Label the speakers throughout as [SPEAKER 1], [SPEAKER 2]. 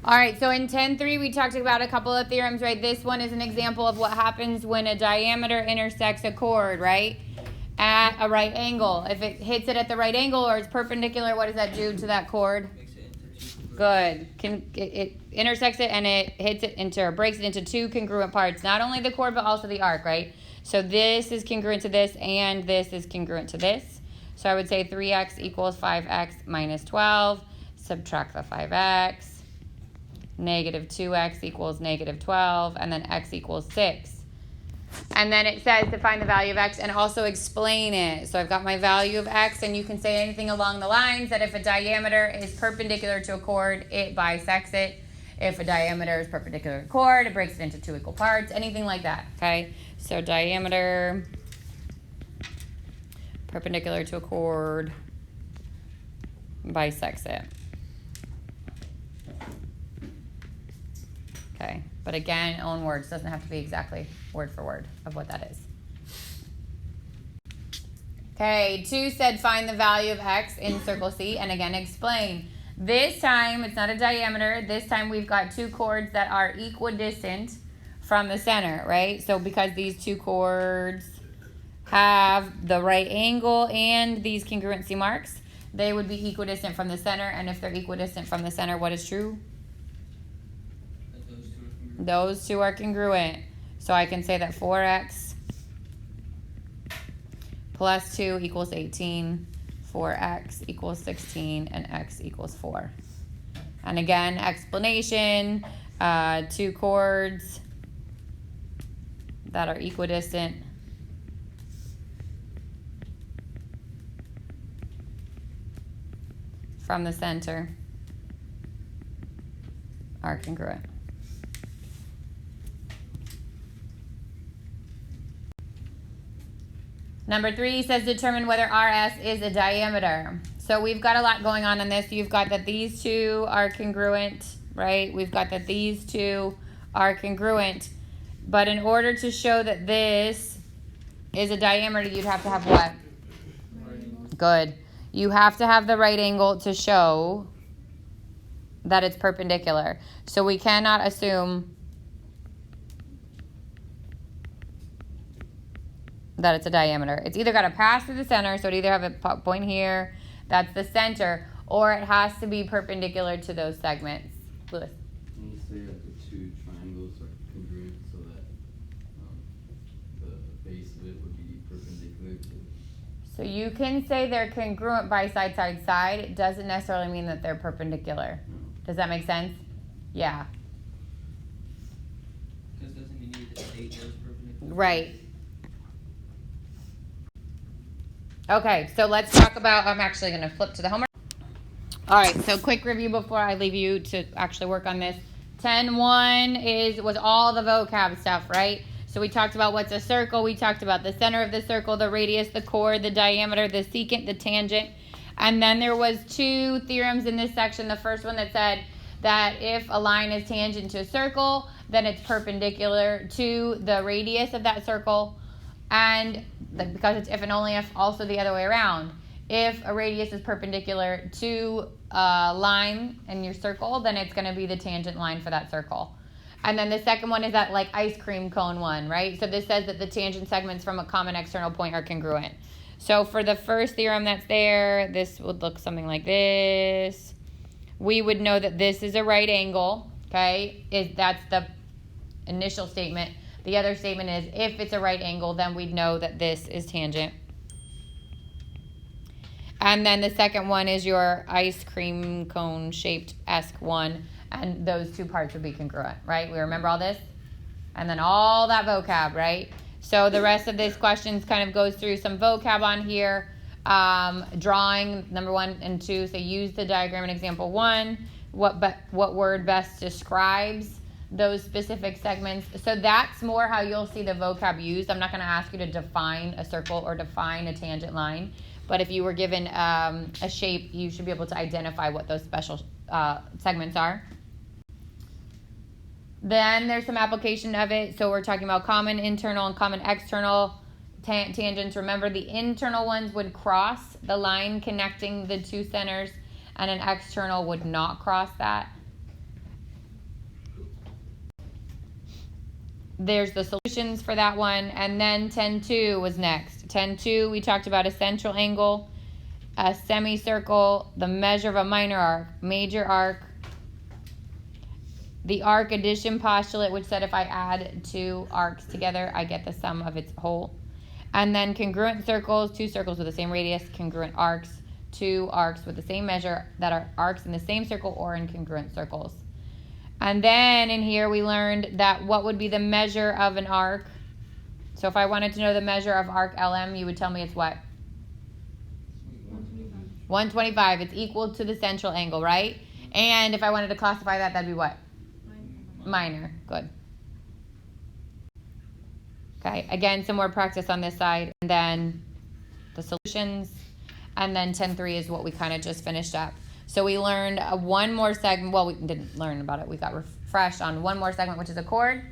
[SPEAKER 1] All right, so in 10.3, we talked about a couple of theorems, right? This one is an example of what happens when a diameter intersects a chord, right? At a right angle. If it hits it at the right angle or it's perpendicular, what does that do to that chord? Good. It intersects it and it hits it into, or breaks it into two congruent parts. Not only the chord, but also the arc, right? So this is congruent to this and this is congruent to this. So I would say 3x equals 5x minus 12. Subtract the 5x. Negative 2x equals negative 12, and then x equals 6. And then it says to find the value of x and also explain it. So I've got my value of x, and you can say anything along the lines that if a diameter is perpendicular to a chord, it bisects it. If a diameter is perpendicular to a chord, it breaks it into two equal parts, anything like that, okay? So diameter perpendicular to a chord bisects it. Okay, but again, own words. Doesn't have to be exactly word for word of what that is. Okay, 2 said find the value of x in circle C, and again, explain. This time, it's not a diameter. This time, we've got two chords that are equidistant from the center, right? So because these two chords have the right angle and these congruency marks, they would be equidistant from the center, and if they're equidistant from the center, what is true? Those two are congruent. So I can say that 4x plus 2 equals 18, 4x equals 16, and x equals 4. And again, explanation, two chords that are equidistant from the center are congruent. Number 3 says determine whether RS is a diameter. So we've got a lot going on in this. You've got that these two are congruent, right? We've got that these two are congruent. But in order to show that this is a diameter, you'd have to have what? Good. You have to have the right angle to show that it's perpendicular. So we cannot assume that it's a diameter. It's either got to pass through the center, so it either have a point here, that's the center, or it has to be perpendicular to those segments. Lewis.
[SPEAKER 2] Can you say that the two triangles are congruent so that the base of it would be perpendicular to?
[SPEAKER 1] So you can say they're congruent by side, side, side. It doesn't necessarily mean that they're perpendicular.
[SPEAKER 2] No.
[SPEAKER 1] Does that make sense? Yeah.
[SPEAKER 3] Because doesn't mean that the state is perpendicular?
[SPEAKER 1] Right. Okay, so let's talk about, I'm actually going to flip to the homework. All right, so quick review before I leave you to actually work on this. 10.1 was all the vocab stuff, right? So we talked about what's a circle. We talked about the center of the circle, the radius, the chord, the diameter, the secant, the tangent. And then there was 2 theorems in this section. The first one that said that if a line is tangent to a circle, then it's perpendicular to the radius of that circle. And because it's if and only if, also the other way around. If a radius is perpendicular to a line in your circle, then it's going to be the tangent line for that circle. And then the second one is that like ice cream cone one, right? So this says that the tangent segments from a common external point are congruent. So for the first theorem that's there, this would look something like this. We would know that this is a right angle, okay? That's the initial statement. The other statement is if it's a right angle, then we'd know that this is tangent. And then the second one is your ice cream cone shaped-esque one, and those two parts would be congruent, right? We remember all this? And then all that vocab, right? So the rest of this questions kind of goes through some vocab on here. Drawing, number 1 and 2, so use the diagram in example 1. What word best describes those specific segments? So that's more how you'll see the vocab used. I'm not going to ask you to define a circle or define a tangent line, but if you were given a shape, you should be able to identify what those special segments are. Then there's some application of it. So we're talking about common internal and common external tangents. Remember, the internal ones would cross the line connecting the two centers, and an external would not cross that. there's the solutions for that one. And then 10-2 was next. 10-2, we talked about a central angle, a semicircle, the measure of a minor arc, major arc, the arc addition postulate, which said if I add two arcs together, I get the sum of its whole. And then congruent circles, two circles with the same radius, congruent arcs, two arcs with the same measure that are arcs in the same circle or in congruent circles. And then in here we learned that what would be the measure of an arc. So if I wanted to know the measure of arc LM, you would tell me it's what? 125. It's equal to the central angle, right? And if I wanted to classify that, that'd be what? Minor. Good. Okay, again, some more practice on this side, and then the solutions, and then 10-3 is what we kind of just finished up. So we learned one more segment. Well, we didn't learn about it. We got refreshed on one more segment, which is a chord,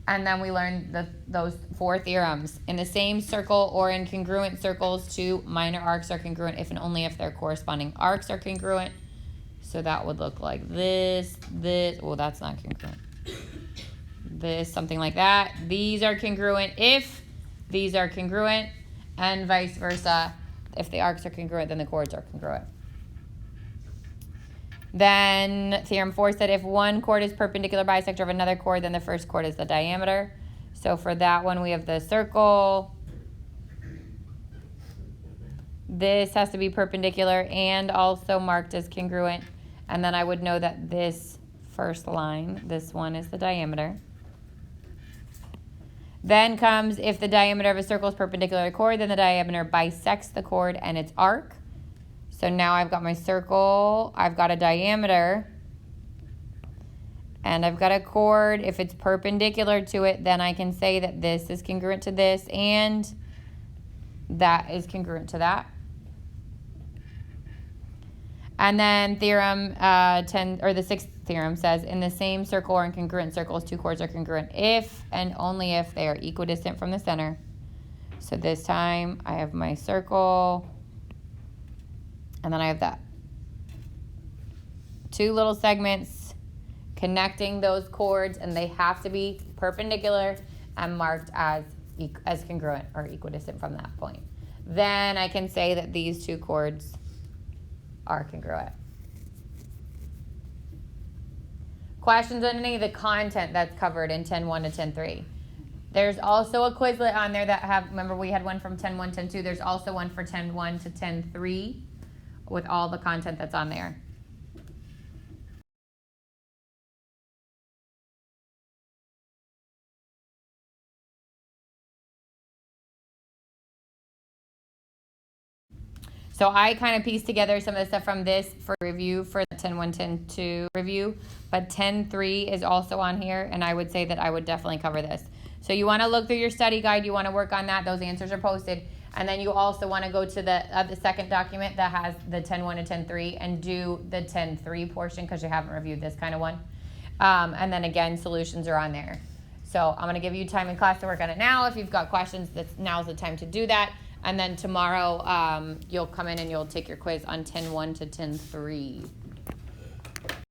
[SPEAKER 1] and then we learned those 4 theorems. In the same circle or in congruent circles, 2 minor arcs are congruent if and only if their corresponding arcs are congruent. So that would look like this, well, that's not congruent. This, something like that. These are congruent if these are congruent, and vice versa. If the arcs are congruent, then the chords are congruent. Then theorem 4 said if one chord is perpendicular bisector of another chord, then the first chord is the diameter. So for that one, we have the circle. This has to be perpendicular and also marked as congruent. And then I would know that this first line, this one is the diameter. Then comes if the diameter of a circle is perpendicular to the chord, then the diameter bisects the chord and its arc. So now I've got my circle, I've got a diameter, and I've got a chord. If it's perpendicular to it, then I can say that this is congruent to this and that is congruent to that. And then theorem 10, or the 6th theorem says in the same circle or in congruent circles, 2 chords are congruent if and only if they are equidistant from the center. So this time I have my circle, and then I have that. 2 little segments connecting those chords, and they have to be perpendicular and marked as congruent or equidistant from that point. Then I can say that these 2 chords are congruent. Questions on any of the content that's covered in 10-1 to 10-3. There's also a Quizlet on there that remember we had one from 10-1, 10-2. There's also one for 10-1 to 10-3 with all the content that's on there. So I kind of pieced together some of the stuff from this for review for the 10-1, 10-2 review, but 10-3 is also on here, and I would say that I would definitely cover this. So you want to look through your study guide, you want to work on that, those answers are posted, and then you also want to go to the second document that has the 10-1 to 10-3 and do the 10-3 portion because you haven't reviewed this kind of one. And then again, solutions are on there. So I'm going to give you time in class to work on it now. If you've got questions, now's the time to do that. And then tomorrow, you'll come in and you'll take your quiz on 10-1 to 10-3.